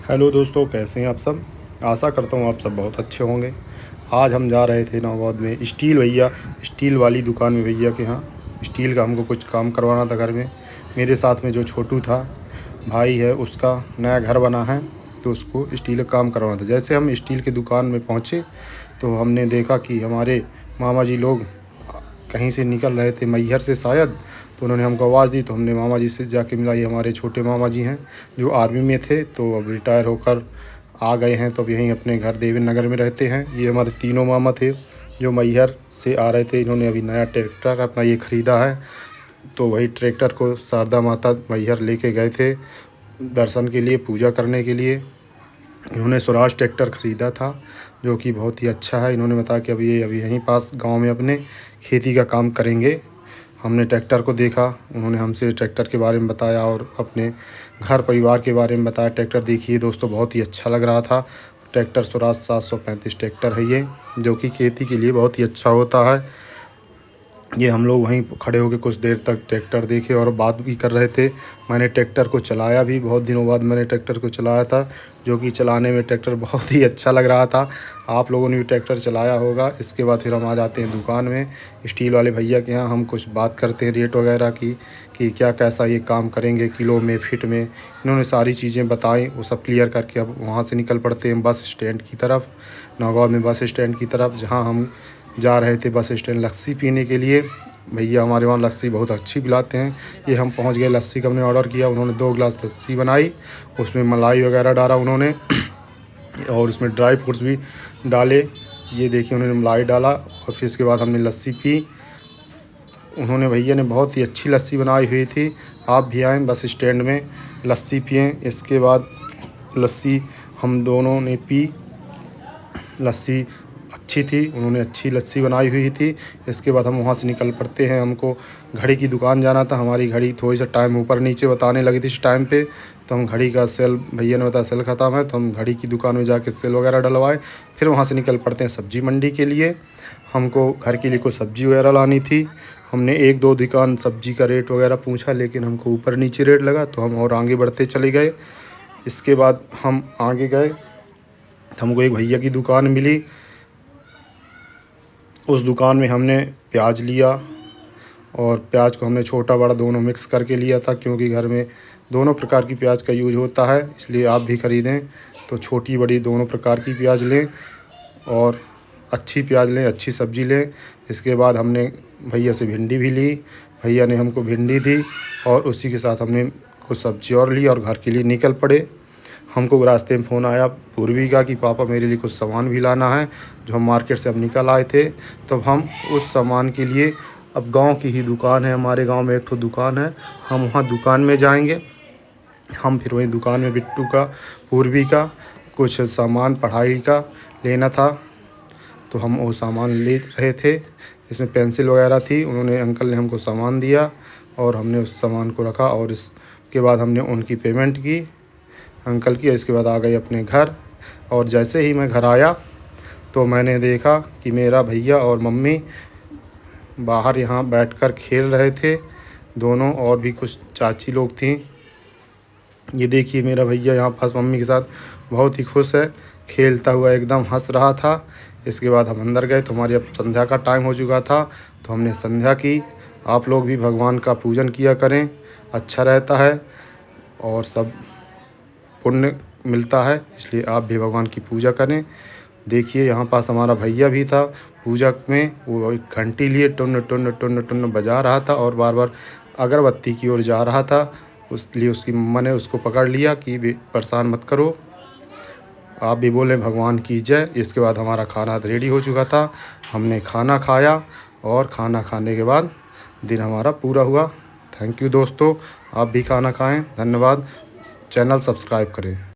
Hello दोस्तों, कैसे हैं आप सब। आशा करता हूँ आप सब बहुत अच्छे होंगे। आज हम जा रहे थे नौगांव में स्टील वाली दुकान में भैया के यहाँ। स्टील का हमको कुछ काम करवाना था घर में। मेरे साथ में जो छोटू था, भाई है, उसका नया घर बना है, तो उसको स्टील का काम करवाना था। जैसे हम स्टील की दुकान में पहुँचे तो हमने देखा कि हमारे मामा जी लोग कहीं से निकल रहे थे, मैहर से शायद। तो उन्होंने हमको आवाज़ दी, तो हमने मामा जी से जाके मिला। ये हमारे छोटे मामा जी हैं जो आर्मी में थे, तो अब रिटायर होकर आ गए हैं, तो अब यहीं अपने घर देवेंद्र नगर में रहते हैं। ये हमारे तीनों मामा थे जो मैहर से आ रहे थे। इन्होंने अभी नया ट्रैक्टर अपना ये ख़रीदा है, तो वही ट्रैक्टर को शारदा माता मैहर लेके गए थे दर्शन के लिए, पूजा करने के लिए। इन्होंने स्वराज ट्रैक्टर ख़रीदा था जो कि बहुत ही अच्छा है। इन्होंने बताया कि अभी यहीं पास गांव में अपने खेती का काम करेंगे। हमने ट्रैक्टर को देखा, उन्होंने हमसे ट्रैक्टर के बारे में बताया और अपने घर परिवार के बारे में बताया। ट्रैक्टर देखिए दोस्तों, बहुत ही अच्छा लग रहा था। ट्रैक्टर स्वराज 735 ट्रैक्टर है ये, जो कि खेती के लिए बहुत ही अच्छा होता है। ये हम लोग वहीं खड़े होकर कुछ देर तक ट्रैक्टर देखे और बात भी कर रहे थे। मैंने ट्रैक्टर को चलाया भी, बहुत दिनों बाद मैंने ट्रैक्टर को चलाया था, जो कि चलाने में ट्रैक्टर बहुत ही अच्छा लग रहा था। आप लोगों ने भी ट्रैक्टर चलाया होगा। इसके बाद फिर हम आ जाते हैं दुकान में स्टील वाले भैया के यहाँ। हम कुछ बात करते हैं रेट वगैरह की, कि क्या कैसा ये काम करेंगे, किलो में, फिट में। इन्होंने सारी चीज़ें बताई, वो सब क्लियर करके अब वहाँ से निकल पड़ते हैं बस स्टैंड की तरफ, नौगांव में बस स्टैंड की तरफ, जहाँ हम जा रहे थे बस स्टैंड लस्सी पीने के लिए। भैया हमारे वहाँ लस्सी बहुत अच्छी पिलाते हैं। ये हम पहुँच गए, लस्सी का हमने ऑर्डर किया। उन्होंने 2 गिलास लस्सी बनाई, उसमें मलाई वगैरह डाला उन्होंने और उसमें ड्राई फ्रूट्स भी डाले। ये देखिए, उन्होंने मलाई डाला और फिर इसके बाद हमने लस्सी पी। उन्होंने, भैया ने बहुत ही अच्छी लस्सी बनाई हुई थी। आप भी आएँ बस स्टैंड में, लस्सी पिएँ। इसके बाद लस्सी हम दोनों ने पी, लस्सी अच्छी थी, उन्होंने अच्छी लस्सी बनाई हुई थी। इसके बाद हम वहाँ से निकल पड़ते हैं। हमको घड़ी की दुकान जाना था। हमारी घड़ी थोड़ी सा टाइम ऊपर नीचे बताने लगी थी इस टाइम पे, तो हम घड़ी का सेल, भैया ने बताया सेल ख़त्म है, तो हम घड़ी की दुकान में जाके सेल वगैरह डलवाए। फिर वहाँ से निकल पड़ते हैं सब्ज़ी मंडी के लिए। हमको घर के लिए कुछ सब्ज़ी वगैरह लानी थी। हमने 1-2 दुकान सब्ज़ी का रेट वगैरह पूछा, लेकिन हमको ऊपर नीचे रेट लगा, तो हम और आगे बढ़ते चले गए। इसके बाद हम आगे गए तो हमको एक भैया की दुकान मिली। उस दुकान में हमने प्याज लिया और प्याज को हमने छोटा बड़ा दोनों मिक्स करके लिया था, क्योंकि घर में दोनों प्रकार की प्याज का यूज होता है, इसलिए आप भी ख़रीदें तो छोटी बड़ी दोनों प्रकार की प्याज लें और अच्छी प्याज लें, अच्छी सब्ज़ी लें। इसके बाद हमने भैया से भिंडी भी ली, भैया ने हमको भिंडी दी और उसी के साथ हमने कुछ सब्ज़ी और ली और घर के लिए निकल पड़े। हमको रास्ते में फ़ोन आया पूर्वी का कि पापा मेरे लिए कुछ सामान भी लाना है, जो हम मार्केट से अब निकल आए थे। तो हम उस सामान के लिए, अब गांव की ही दुकान है, हमारे गांव में एक तो दुकान है, हम वहां दुकान में जाएंगे। हम फिर वहीं दुकान में बिट्टू का, पूर्वी का कुछ सामान पढ़ाई का लेना था, तो हम वो सामान ले रहे थे। इसमें पेंसिल वगैरह थी, उन्होंने, अंकल ने हमको सामान दिया और हमने उस सामान को रखा और इसके बाद हमने उनकी पेमेंट की, अंकल की। इसके बाद आ गए अपने घर और जैसे ही मैं घर आया तो मैंने देखा कि मेरा भैया और मम्मी बाहर यहाँ बैठकर खेल रहे थे दोनों, और भी कुछ चाची लोग थीं। ये देखिए, मेरा भैया यहाँ पास मम्मी के साथ बहुत ही खुश है, खेलता हुआ एकदम हंस रहा था। इसके बाद हम अंदर गए तो हमारी अब संध्या का टाइम हो चुका था, तो हमने संध्या की। आप लोग भी भगवान का पूजन किया करें, अच्छा रहता है और सब पुण्य मिलता है, इसलिए आप भी भगवान की पूजा करें। देखिए, यहाँ पास हमारा भैया भी था पूजा में, वो एक घंटी लिए टुन टुन टुन टुन बजा रहा था और बार बार अगरबत्ती की ओर जा रहा था। इसलिए उसकी मम्मा ने उसको पकड़ लिया कि परेशान मत करो, आप भी बोलें भगवान की जय। इसके बाद हमारा खाना रेडी हो चुका था, हमने खाना खाया और खाना खाने के बाद दिन हमारा पूरा हुआ। थैंक यू दोस्तों, आप भी खाना खाएं। धन्यवाद। चैनल सब्सक्राइब करें।